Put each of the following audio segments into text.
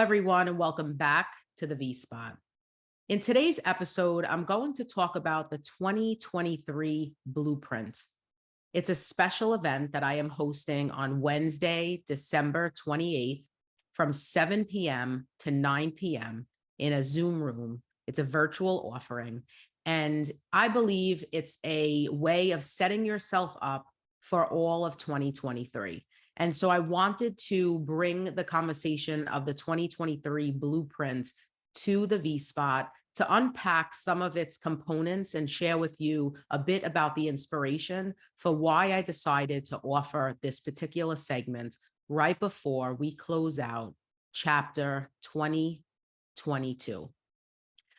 everyone, and welcome back to the V Spot. In today's episode, I'm going to talk about the 2023 Blueprint. It's a special event that I am hosting on Wednesday, December 28th from 7 p.m. to 9 p.m. in a Zoom room. It's a virtual offering. And I believe it's a way of setting yourself up for all of 2023. And so I wanted to bring the conversation of the 2023 Blueprint to the V Spot to unpack some of its components and share with you a bit about the inspiration for why I decided to offer this particular segment right before we close out chapter 2022.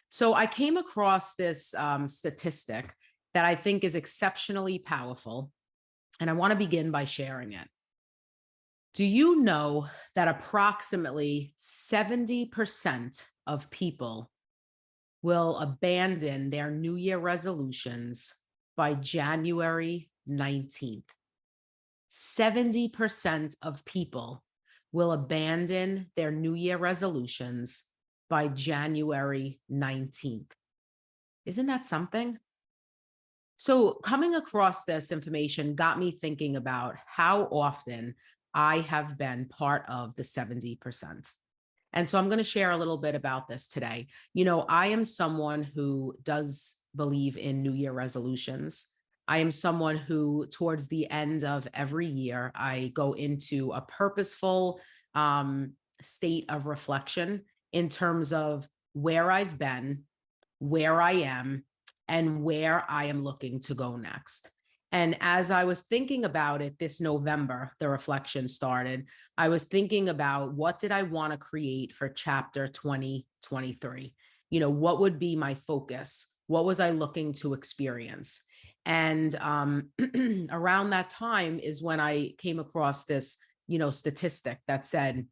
So I came across this statistic that I think is exceptionally powerful, and I want to begin by sharing it. Do you know that approximately 70% of people will abandon their New Year resolutions by January 19th? 70% of people will abandon their New Year resolutions by January 19th. Isn't that something? So coming across this information got me thinking about how often I have been part of the 70%. And so I'm going to share a little bit about this today. You know, I am someone who does believe in New Year resolutions. I am someone who, towards the end of every year, I go into a purposeful state of reflection in terms of where I've been, where I am, and where I am looking to go next. And as I was thinking about it this November, the reflection started, I was thinking about what did I want to create for chapter 2023? You know, what would be my focus? What was I looking to experience? And around that time is when I came across this, statistic that said,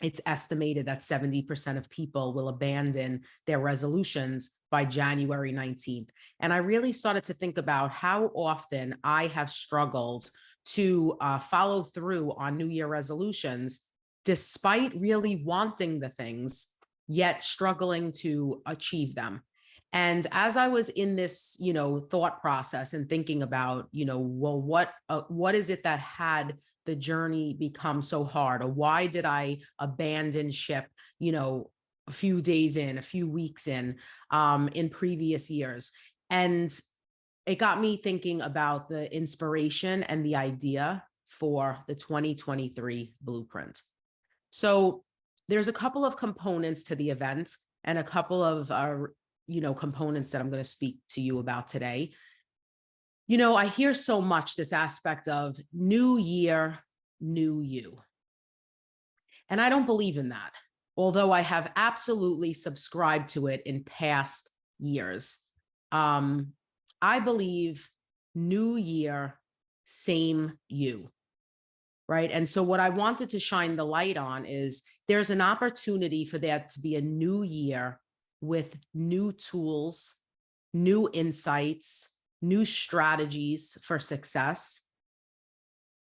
it's estimated that 70% of people will abandon their resolutions by January 19th. And I really started to think about how often I have struggled to follow through on New Year resolutions, despite really wanting the things, yet struggling to achieve them. And as I was in this, thought process and thinking about, well, what is it that had the journey become so hard, or why did I abandon ship, a few days in, a few weeks in previous years? And it got me thinking about the inspiration and the idea for the 2023 Blueprint. So there's a couple of components to the event and a couple of, components that I'm going to speak to you about today. I hear so much this aspect of new year, new you. And I don't believe in that, although I have absolutely subscribed to it in past years. I believe new year, same you, right? And so what I wanted to shine the light on is there's an opportunity for that to be a new year with new tools, new insights, new strategies for success,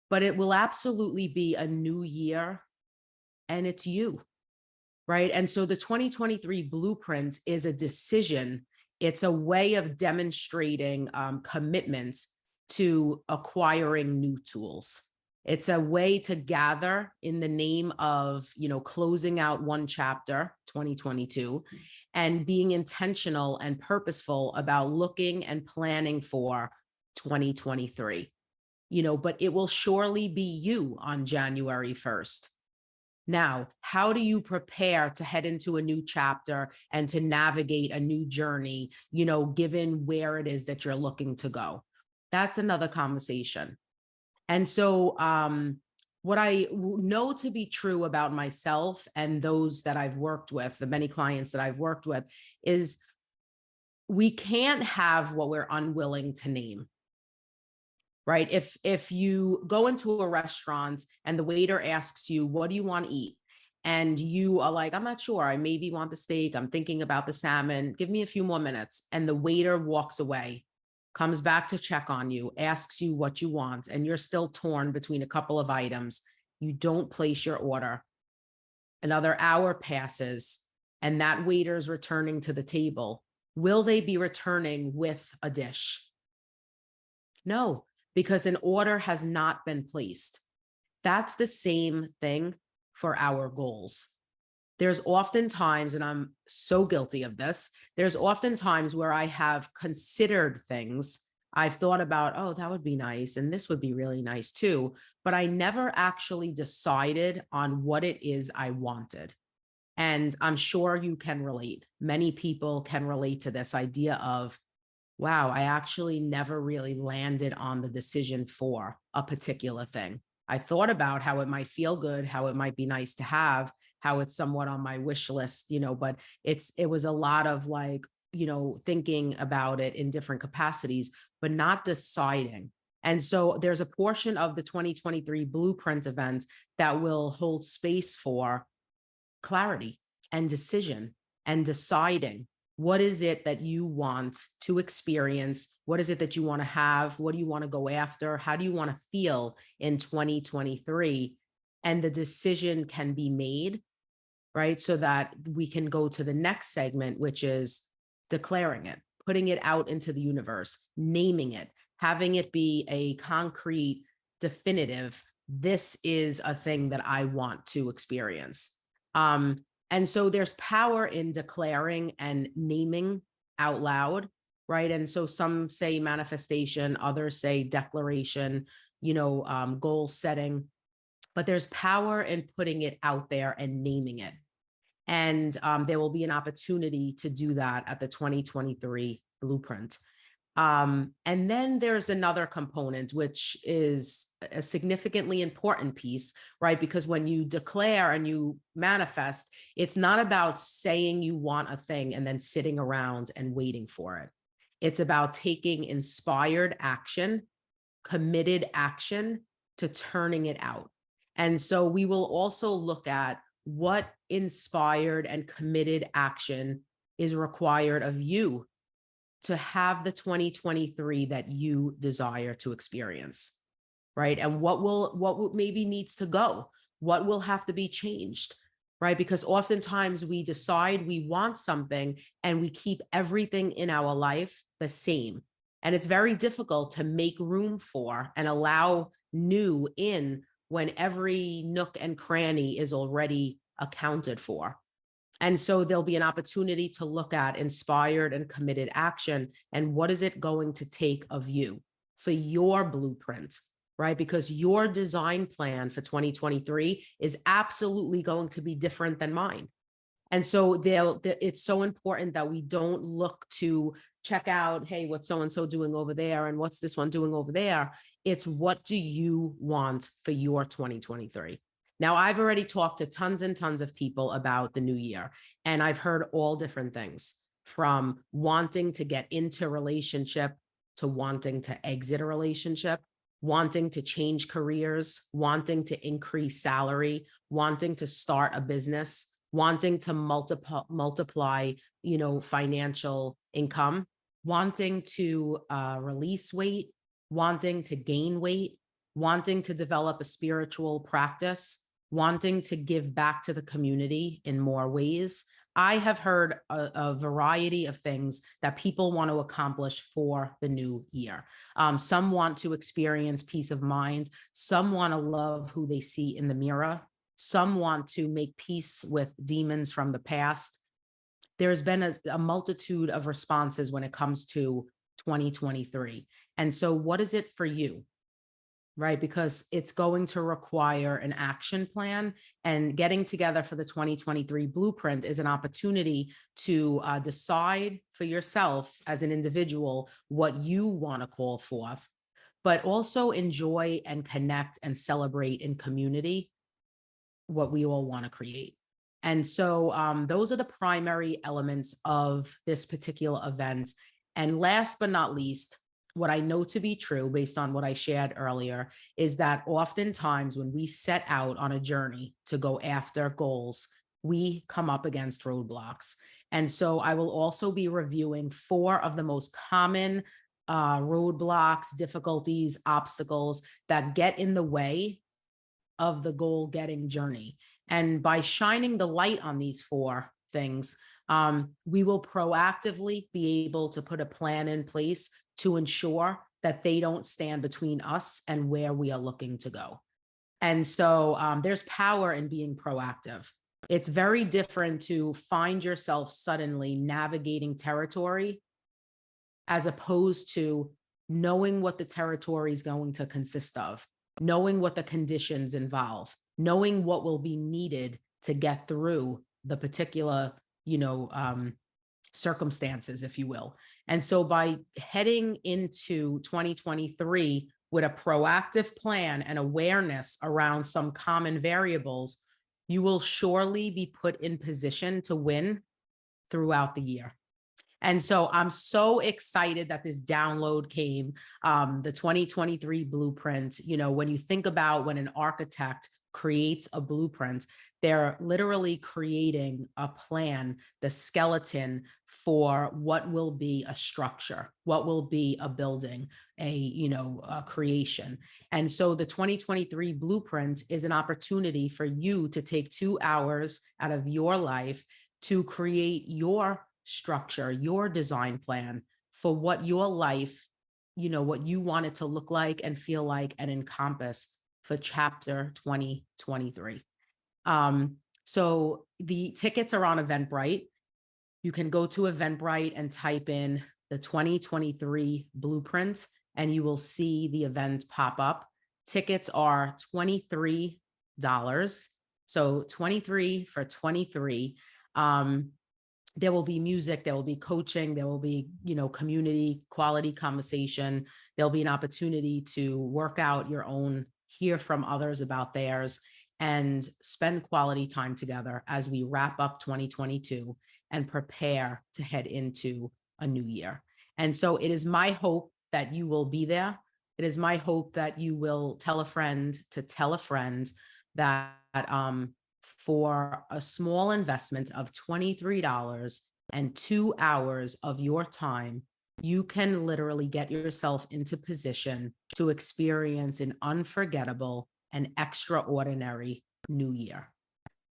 but it will absolutely be a new year, and it's you, right? And so the 2023 Blueprint is a decision. It's a way of demonstrating commitment to acquiring new tools. It's a way to gather in the name of, closing out one chapter, 2022, and being intentional and purposeful about looking and planning for 2023. But it will surely be you on January 1st. Now, how do you prepare to head into a new chapter and to navigate a new journey, given where it is that you're looking to go? That's another conversation. And so what I know to be true about myself and those that I've worked with, the many clients that I've worked with, is we can't have what we're unwilling to name. Right? If you go into a restaurant and the waiter asks you, what do you want to eat? And you are like, I'm not sure. I maybe want the steak. I'm thinking about the salmon. Give me a few more minutes. And the waiter walks away, comes back to check on you, asks you what you want, and you're still torn between a couple of items. You don't place your order. Another hour passes, and that waiter's returning to the table. Will they be returning with a dish? No, because an order has not been placed. That's the same thing for our goals. There's often times, and I'm so guilty of this, there's often times where I have considered things. I've thought about, oh, that would be nice, and this would be really nice too, but I never actually decided on what it is I wanted. And I'm sure you can relate. Many people can relate to this idea of, wow, I actually never really landed on the decision for a particular thing. I thought about how it might feel good, how it might be nice to have, how it's somewhat on my wish list, but it was a lot of like, thinking about it in different capacities, but not deciding. And so there's a portion of the 2023 Blueprint event that will hold space for clarity and decision and deciding what is it that you want to experience? What is it that you want to have? What do you want to go after? How do you want to feel in 2023? And the decision can be made, right? So that we can go to the next segment, which is declaring it, putting it out into the universe, naming it, having it be a concrete, definitive, this is a thing that I want to experience. And so there's power in declaring and naming out loud, right? And so some say manifestation, others say declaration, goal setting, but there's power in putting it out there and naming it. And there will be an opportunity to do that at the 2023 Blueprint. And then there's another component, which is a significantly important piece, right? Because when you declare and you manifest, it's not about saying you want a thing and then sitting around and waiting for it. It's about taking inspired action, committed action to turning it out. And so we will also look at what inspired and committed action is required of you to have the 2023 that you desire to experience, right? And what maybe needs to go, what will have to be changed, right? Because oftentimes we decide we want something and we keep everything in our life the same. And it's very difficult to make room for and allow new in when every nook and cranny is already accounted for. And so there'll be an opportunity to look at inspired and committed action. And what is it going to take of you for your blueprint, right? Because your design plan for 2023 is absolutely going to be different than mine. And so it's so important that we don't look to check out, hey, what's so-and-so doing over there? And what's this one doing over there? It's what do you want for your 2023? Now, I've already talked to tons and tons of people about the new year, and I've heard all different things from wanting to get into a relationship to wanting to exit a relationship, wanting to change careers, wanting to increase salary, wanting to start a business, wanting to multiply, financial income, wanting to release weight, wanting to gain weight, wanting to develop a spiritual practice, wanting to give back to the community in more ways. I have heard a variety of things that people want to accomplish for the new year. Some want to experience peace of mind. Some want to love who they see in the mirror. Some want to make peace with demons from the past. There's been a multitude of responses when it comes to 2023. And so what is it for you? Right? Because it's going to require an action plan, and getting together for the 2023 Blueprint is an opportunity to decide for yourself as an individual what you want to call forth, but also enjoy and connect and celebrate in community what we all want to create. And so those are the primary elements of this particular event. And last but not least, what I know to be true based on what I shared earlier is that oftentimes when we set out on a journey to go after goals, we come up against roadblocks. And so I will also be reviewing 4 of the most common roadblocks, difficulties, obstacles that get in the way of the goal getting journey. And by shining the light on these four things, we will proactively be able to put a plan in place to ensure that they don't stand between us and where we are looking to go. And so there's power in being proactive. It's very different to find yourself suddenly navigating territory as opposed to knowing what the territory is going to consist of, knowing what the conditions involve, knowing what will be needed to get through the particular, circumstances, if you will. And so by heading into 2023 with a proactive plan and awareness around some common variables, you will surely be put in position to win throughout the year. And so I'm so excited that this download came, the 2023 blueprint. When you think about when an architect creates a blueprint, they're literally creating a plan, the skeleton for what will be a structure, what will be a building, a creation. And so the 2023 blueprint is an opportunity for you to take 2 hours out of your life to create your structure, your design plan for what your life, what you want it to look like and feel like and encompass for chapter 2023. So the tickets are on Eventbrite. You can go to Eventbrite and type in the 2023 blueprint and you will see the event pop up. Tickets are $23. So 23 for 23. There will be music, there will be coaching, there will be, community quality conversation. There'll be an opportunity to work out your own, hear from others about theirs, and spend quality time together as we wrap up 2022 and prepare to head into a new year. And so it is my hope that you will be there. It is my hope that you will tell a friend to tell a friend that for a small investment of $23 and 2 hours of your time, you can literally get yourself into position to experience an unforgettable and extraordinary new year.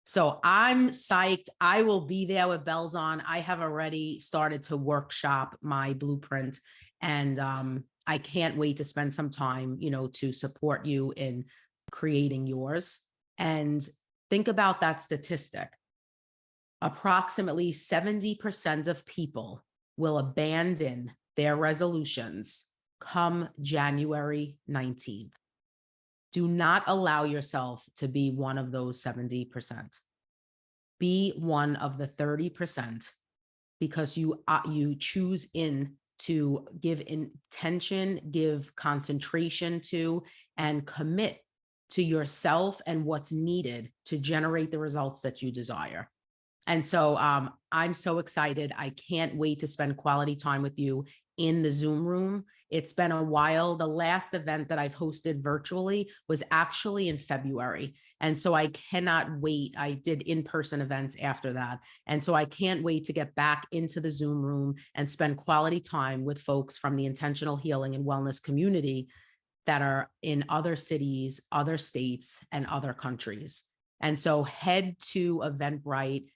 So I'm psyched. I will be there with bells on. I have already started to workshop my blueprint, and I can't wait to spend some time, to support you in creating yours. And think about that statistic. Approximately 70% of people will abandon their resolutions come January 19th. Do not allow yourself to be one of those 70%. Be one of the 30% because you choose to give intention, give concentration to, and commit to yourself and what's needed to generate the results that you desire. And so I'm so excited. I can't wait to spend quality time with you in the Zoom room. It's been a while. The last event that I've hosted virtually was actually in February. And so I cannot wait. I did in-person events after that. And so I can't wait to get back into the Zoom room and spend quality time with folks from the intentional healing and wellness community that are in other cities, other states, and other countries. And so head to Eventbrite,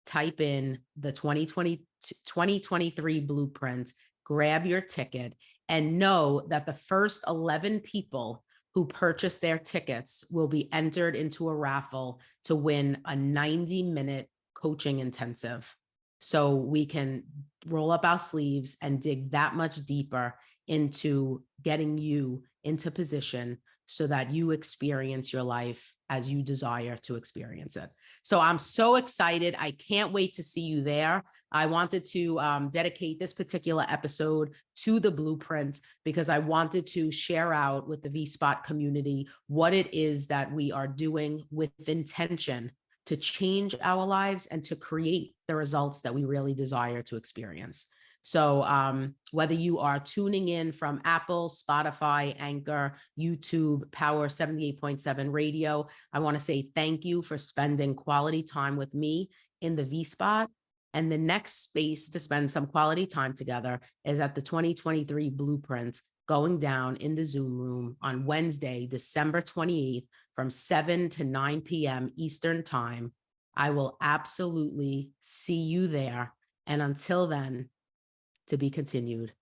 type in the 2023 blueprint, grab your ticket, and know that the first 11 people who purchase their tickets will be entered into a raffle to win a 90-minute coaching intensive. So we can roll up our sleeves and dig that much deeper into getting you into position so that you experience your life as you desire to experience it. So I'm so excited. I can't wait to see you there. I wanted to dedicate this particular episode to the blueprint because I wanted to share out with the V-Spot community what it is that we are doing with intention to change our lives and to create the results that we really desire to experience. So whether you are tuning in from Apple, Spotify, Anchor, YouTube, Power 78.7 Radio, I want to say thank you for spending quality time with me in the V-Spot. And the next space to spend some quality time together is at the 2023 Blueprint going down in the Zoom room on Wednesday, December 28th from 7 to 9 p.m. Eastern Time. I will absolutely see you there. And until then, to be continued.